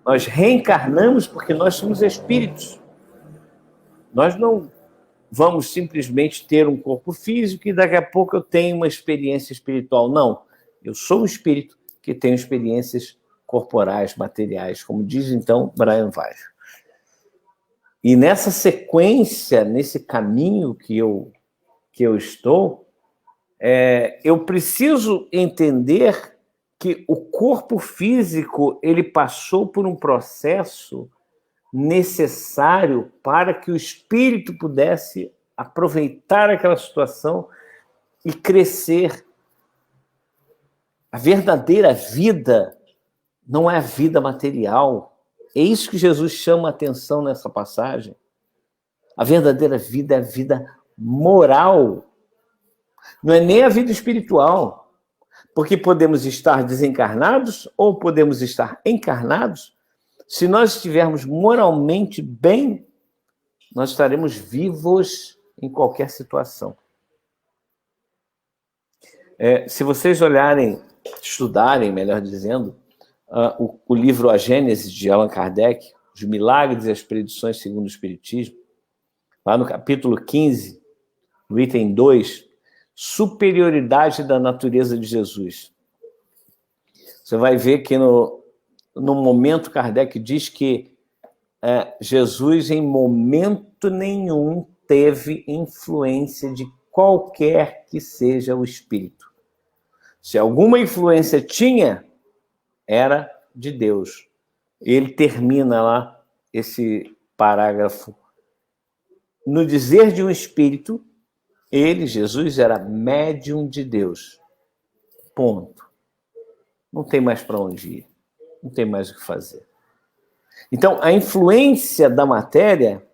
Nós reencarnamos porque nós somos espíritos. Nós não vamos simplesmente ter um corpo físico e daqui a pouco eu tenho uma experiência espiritual. Não, eu sou um espírito que tem experiências corporais, materiais, como diz então Brian Weiss. E nessa sequência, nesse caminho que eu estou, eu preciso entender que o corpo físico ele passou por um processo necessário para que o espírito pudesse aproveitar aquela situação e crescer. A verdadeira vida não é a vida material. É isso que Jesus chama a atenção nessa passagem. A verdadeira vida é a vida moral. Não é nem a vida espiritual. Porque podemos estar desencarnados ou podemos estar encarnados. Se nós estivermos moralmente bem, nós estaremos vivos em qualquer situação. Se vocês olharem, estudarem, melhor dizendo, o livro A Gênese, de Allan Kardec, Os Milagres e as Predições segundo o Espiritismo, lá no capítulo 15, no item 2, Superioridade da Natureza de Jesus. Você vai ver que no momento Kardec diz que Jesus em momento nenhum teve influência de qualquer que seja o espírito. Se alguma influência tinha, era de Deus. Ele termina lá esse parágrafo. No dizer de um espírito, ele, Jesus, era médium de Deus. Ponto. Não tem mais para onde ir. Não tem mais o que fazer. Então, a influência da matéria,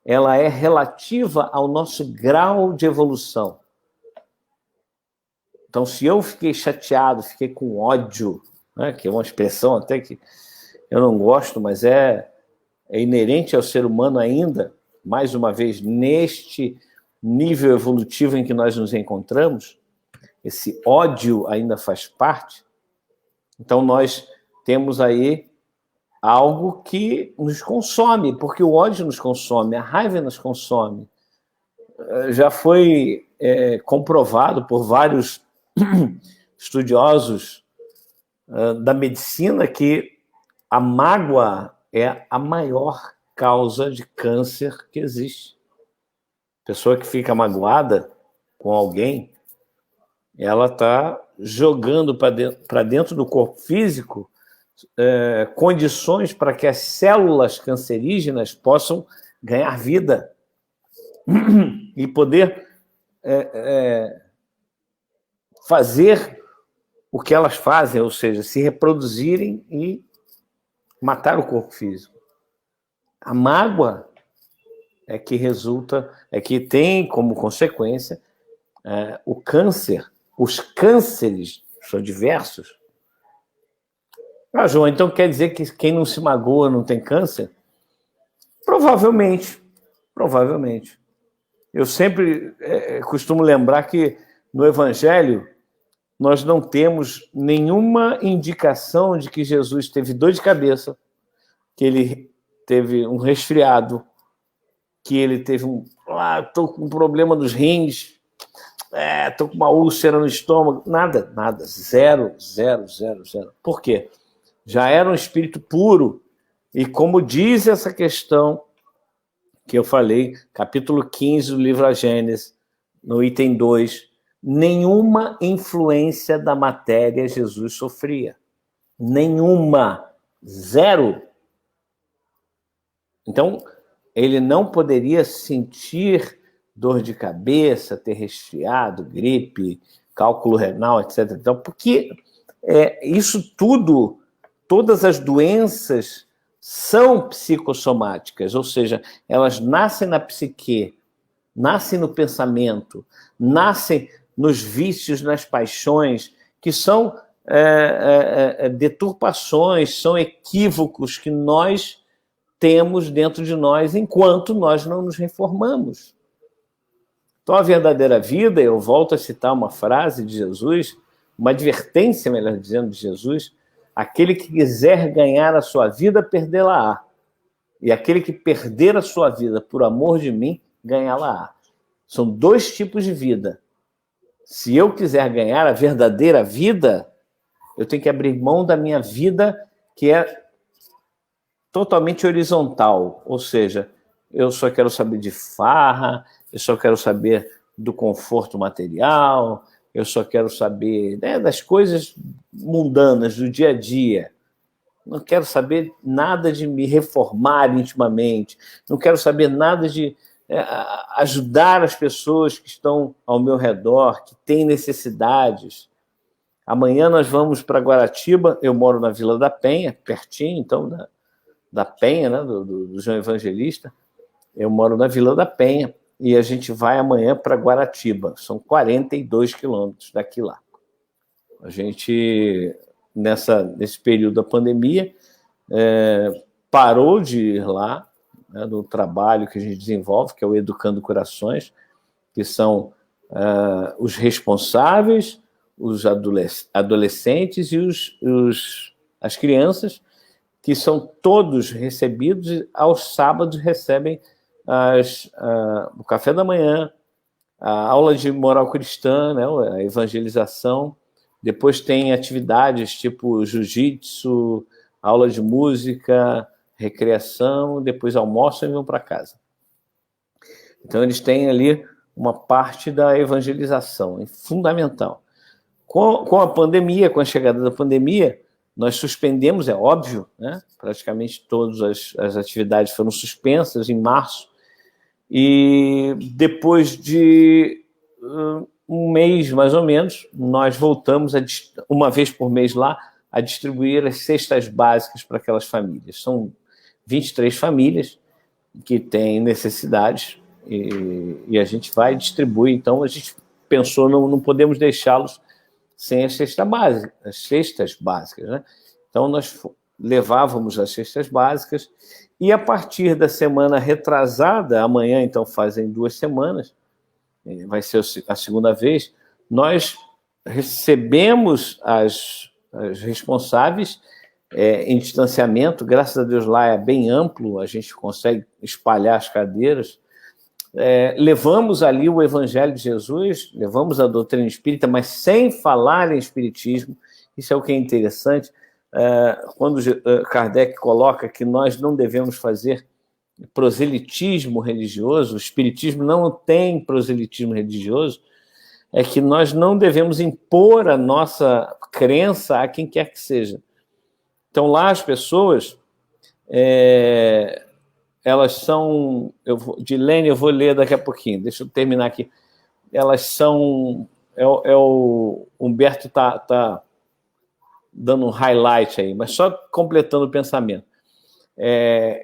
ela é relativa ao nosso grau de evolução. Então, se eu fiquei chateado, fiquei com ódio, né, que é uma expressão até que eu não gosto, mas é inerente ao ser humano ainda, mais uma vez, neste nível evolutivo em que nós nos encontramos, esse ódio ainda faz parte. Então, nós temos aí algo que nos consome, porque o ódio nos consome, a raiva nos consome. Já foi comprovado por vários estudiosos da medicina que a mágoa é a maior causa de câncer que existe. Pessoa que fica magoada com alguém, ela está jogando para dentro do corpo físico condições para que as células cancerígenas possam ganhar vida e poder fazer o que elas fazem, ou seja, se reproduzirem e matar o corpo físico. A mágoa é que resulta, é que tem como consequência o câncer. Os cânceres são diversos. João, então quer dizer que quem não se magoa não tem câncer? Provavelmente. Eu sempre costumo lembrar que no Evangelho nós não temos nenhuma indicação de que Jesus teve dor de cabeça, que ele teve um resfriado, que ele teve estou com um problema nos rins, estou com uma úlcera no estômago. Nada. Zero. Por quê? Já era um espírito puro. E como diz essa questão que eu falei, capítulo 15 do livro A Gênese, no item 2, nenhuma influência da matéria Jesus sofria. Nenhuma. Zero. Então, ele não poderia sentir dor de cabeça, ter resfriado, gripe, cálculo renal, etc. Então, porque isso tudo, todas as doenças são psicossomáticas, ou seja, elas nascem na psique, nascem no pensamento, nascem nos vícios, nas paixões, que são deturpações, são equívocos que nós temos dentro de nós enquanto nós não nos reformamos. Então, a verdadeira vida, eu volto a citar uma frase de Jesus, uma advertência, melhor dizendo, de Jesus: aquele que quiser ganhar a sua vida, perdê-la-á. E aquele que perder a sua vida por amor de mim, ganhá-la-á. São dois tipos de vida. Se eu quiser ganhar a verdadeira vida, eu tenho que abrir mão da minha vida, que é totalmente horizontal. Ou seja, eu só quero saber de farra, eu só quero saber do conforto material, eu só quero saber das coisas mundanas, do dia a dia. Não quero saber nada de me reformar intimamente, não quero saber nada de ajudar as pessoas que estão ao meu redor, que têm necessidades. Amanhã nós vamos para Guaratiba, eu moro na Vila da Penha, pertinho, então, da Penha, né, do João Evangelista. Eu moro na Vila da Penha e a gente vai amanhã para Guaratiba. São 42 quilômetros daqui lá. A gente, nesse período da pandemia, parou de ir lá, né, no trabalho que a gente desenvolve, que é o Educando Corações, que são os responsáveis, os adolescentes e as crianças, que são todos recebidos e aos sábados recebem o café da manhã, a aula de moral cristã, né, a evangelização. Depois tem atividades tipo jiu-jitsu, aula de música, recreação, depois almoçam e vão para casa. Então, eles têm ali uma parte da evangelização, é fundamental. Com a pandemia, com a chegada da pandemia, nós suspendemos, é óbvio, né? Praticamente todas as atividades foram suspensas em março, e depois de um mês, mais ou menos, nós voltamos, uma vez por mês lá, a distribuir as cestas básicas para aquelas famílias. São 23 famílias que têm necessidades e a gente vai distribuir. Então, a gente pensou, não podemos deixá-los sem as cestas básicas, né? Então, nós levávamos as cestas básicas e, a partir da semana retrasada, amanhã, então, fazem 2 semanas, vai ser a segunda vez, nós recebemos as responsáveis em distanciamento. Graças a Deus, lá é bem amplo, a gente consegue espalhar as cadeiras. Levamos ali o Evangelho de Jesus, levamos a doutrina espírita, mas sem falar em espiritismo. Isso é o que é interessante. Quando Kardec coloca que nós não devemos fazer proselitismo religioso, o espiritismo não tem proselitismo religioso, é que nós não devemos impor a nossa crença a quem quer que seja. Então, lá as pessoas, elas são... Dilene, eu vou ler daqui a pouquinho, deixa eu terminar aqui. Elas são... o Humberto está dando um highlight aí, mas só completando o pensamento.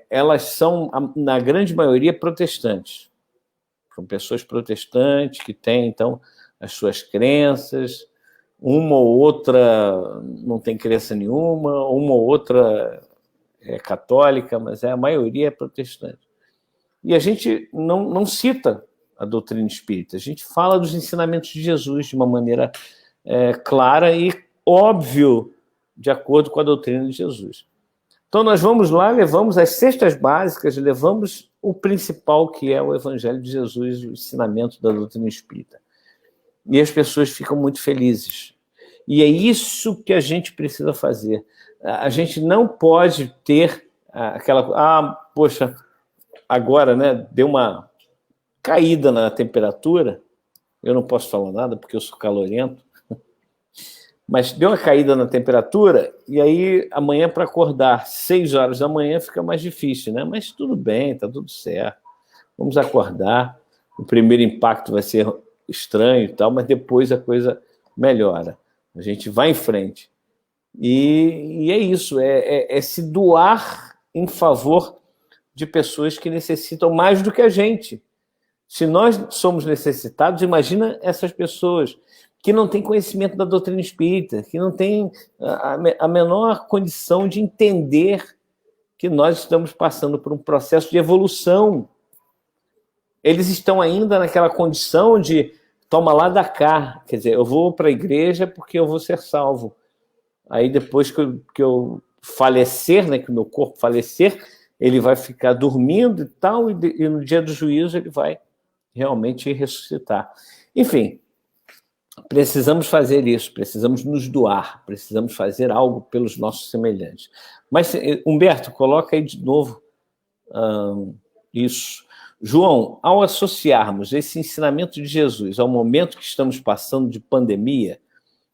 Elas são, na grande maioria, protestantes. São pessoas protestantes que têm, então, as suas crenças. Uma ou outra não tem crença nenhuma, uma ou outra é católica, mas a maioria é protestante. E a gente não cita a doutrina espírita, a gente fala dos ensinamentos de Jesus de uma maneira clara e óbvio, de acordo com a doutrina de Jesus. Então, nós vamos lá, levamos as cestas básicas, levamos o principal, que é o Evangelho de Jesus, o ensinamento da doutrina espírita. E as pessoas ficam muito felizes. E é isso que a gente precisa fazer. A gente não pode ter aquela... poxa, agora, né, deu uma caída na temperatura, Eu não posso falar nada porque eu sou calorento. Mas deu uma caída na temperatura, e aí amanhã para acordar 6 horas da manhã fica mais difícil, né? Mas tudo bem, está tudo certo. Vamos acordar. O primeiro impacto vai ser estranho e tal, mas depois a coisa melhora. A gente vai em frente. E é isso, é se doar em favor de pessoas que necessitam mais do que a gente. Se nós somos necessitados, imagina essas pessoas que não têm conhecimento da doutrina espírita, que não têm a menor condição de entender que nós estamos passando por um processo de evolução. Eles estão ainda naquela condição de toma lá da cá, quer dizer, eu vou para a igreja porque eu vou ser salvo. Aí depois que eu falecer, né, que o meu corpo falecer, ele vai ficar dormindo e tal, e no dia do juízo ele vai realmente ressuscitar. Enfim, precisamos fazer isso, precisamos nos doar, precisamos fazer algo pelos nossos semelhantes. Mas, Humberto, coloca aí de novo isso. João, ao associarmos esse ensinamento de Jesus ao momento que estamos passando de pandemia,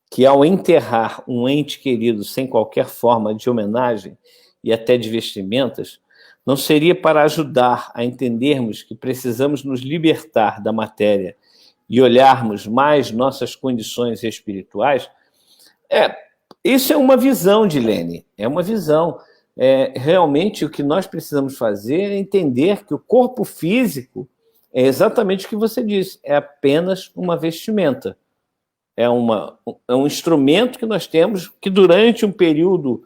que ao enterrar um ente querido sem qualquer forma de homenagem e até de vestimentas, não seria para ajudar a entendermos que precisamos nos libertar da matéria e olharmos mais nossas condições espirituais? Isso é uma visão de Lene, é uma visão. Realmente o que nós precisamos fazer é entender que o corpo físico é exatamente o que você disse, é apenas uma vestimenta. É um instrumento que nós temos que durante um período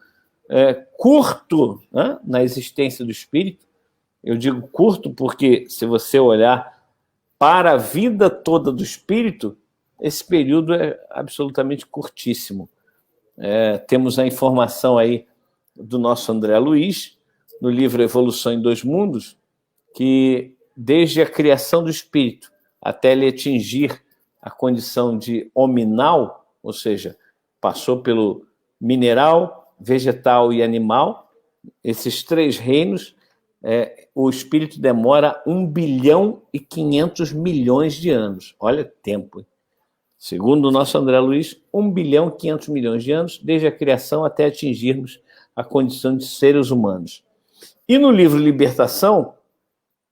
curto, né, na existência do espírito, eu digo curto porque se você olhar para a vida toda do espírito, esse período é absolutamente curtíssimo. Temos a informação aí do nosso André Luiz, no livro Evolução em Dois Mundos, que desde a criação do espírito até ele atingir a condição de hominal, ou seja, passou pelo mineral, vegetal e animal, esses 3 reinos, o espírito demora 1 bilhão e 500 milhões de anos. Olha tempo. Segundo o nosso André Luiz, 1 bilhão e 500 milhões de anos, desde a criação até atingirmos a condição de seres humanos. E no livro Libertação,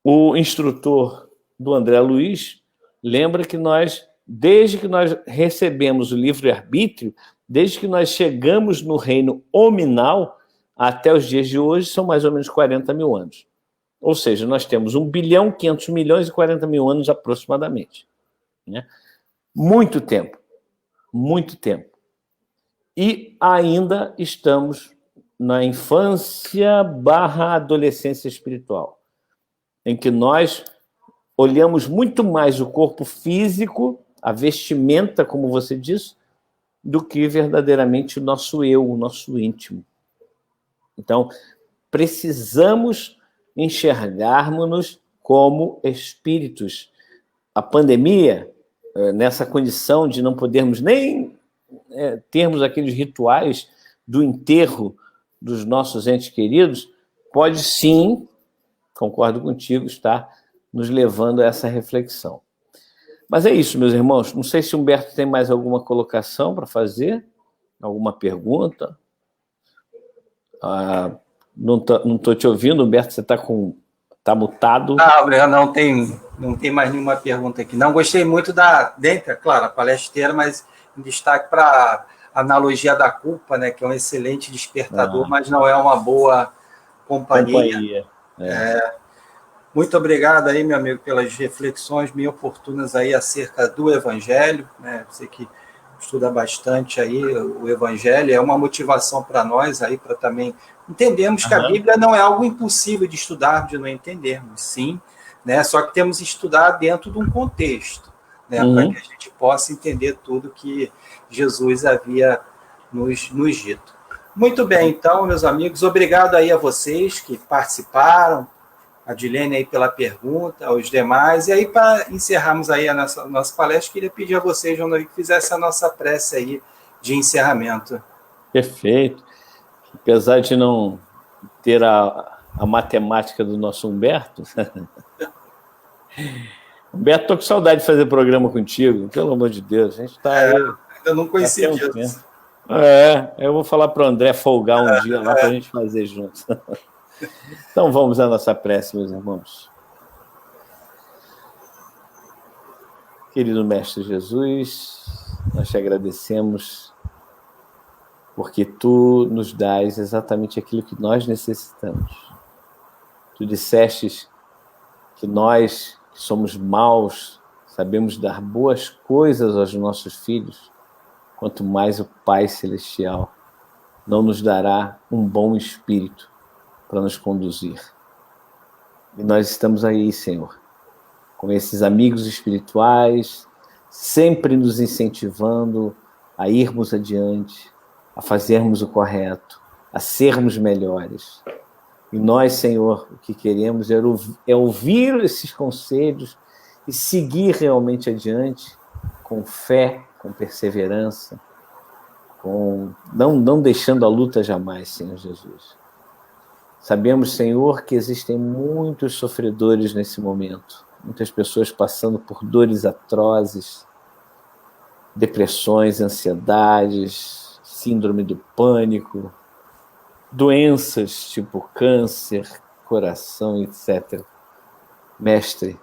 o instrutor do André Luiz lembra que desde que nós recebemos o livre-arbítrio, desde que nós chegamos no reino hominal, até os dias de hoje, são mais ou menos 40 mil anos. Ou seja, nós temos 1 bilhão, 500 milhões e 40 mil anos aproximadamente. Né? Muito tempo. Muito tempo. E ainda estamos na infância / adolescência espiritual, em que nós olhamos muito mais o corpo físico, a vestimenta, como você disse, do que verdadeiramente o nosso eu, o nosso íntimo. Então, precisamos enxergarmos-nos como espíritos. A pandemia, nessa condição de não podermos nem termos aqueles rituais do enterro dos nossos entes queridos, pode sim, concordo contigo, estar nos levando a essa reflexão. Mas é isso, meus irmãos. Não sei se o Humberto tem mais alguma colocação para fazer, alguma pergunta. Não estou te ouvindo, Humberto, você está mutado. Não tem mais nenhuma pergunta aqui. Não gostei muito claro, a palestra, mas em destaque para a analogia da culpa, né, que é um excelente despertador, mas não é uma boa companhia. Muito obrigado aí, meu amigo, pelas reflexões bem oportunas aí acerca do Evangelho, né? Você que estuda bastante aí o Evangelho, é uma motivação para nós aí, para também entendermos que a Bíblia não é algo impossível de estudar, de não entendermos, sim, né? Só que temos que estudar dentro de um contexto, né? Para que a gente possa entender tudo que Jesus havia nos dito. Muito bem, então, meus amigos, obrigado aí a vocês que participaram, a Dilene aí pela pergunta, aos demais. E aí, para encerrarmos aí a nossa palestra, queria pedir a vocês, João Davi, que fizesse a nossa prece aí de encerramento. Perfeito. Apesar de não ter a matemática do nosso Humberto, Humberto, estou com saudade de fazer programa contigo, pelo amor de Deus. A gente está aí. Ainda não conheci disso. Eu vou falar para o André folgar um dia lá para a gente fazer junto. Então vamos à nossa prece, meus irmãos. Querido Mestre Jesus, nós te agradecemos porque tu nos dás exatamente aquilo que nós necessitamos. Tu dissestes que nós, que somos maus, sabemos dar boas coisas aos nossos filhos, quanto mais o Pai Celestial não nos dará um bom espírito para nos conduzir. E nós estamos aí, Senhor, com esses amigos espirituais, sempre nos incentivando a irmos adiante, a fazermos o correto, a sermos melhores. E nós, Senhor, o que queremos é ouvir esses conselhos e seguir realmente adiante com fé, com perseverança, não deixando a luta jamais, Senhor Jesus. Sabemos, Senhor, que existem muitos sofredores nesse momento, muitas pessoas passando por dores atrozes, depressões, ansiedades, síndrome do pânico, doenças tipo câncer, coração, etc. Mestre,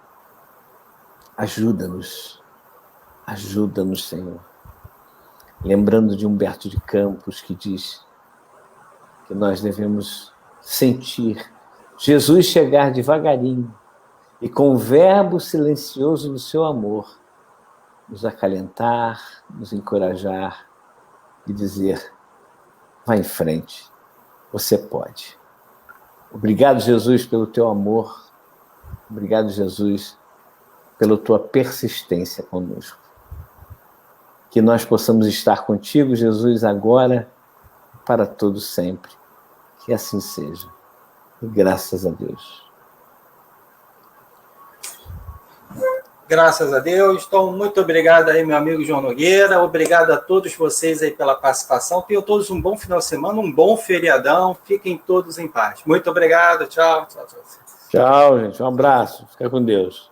ajuda-nos, Senhor. Lembrando de Humberto de Campos, que diz que nós devemos sentir Jesus chegar devagarinho e com o verbo silencioso do seu amor nos acalentar, nos encorajar e dizer: vá em frente, você pode. Obrigado, Jesus, pelo teu amor. Obrigado, Jesus, pela tua persistência conosco. Que nós possamos estar contigo, Jesus, agora e para todo sempre. Que assim seja. E graças a Deus. Graças a Deus. Então, muito obrigado aí, meu amigo João Nogueira. Obrigado a todos vocês aí pela participação. Tenham todos um bom final de semana, um bom feriadão. Fiquem todos em paz. Muito obrigado. Tchau. Tchau, gente. Um abraço. Fica com Deus.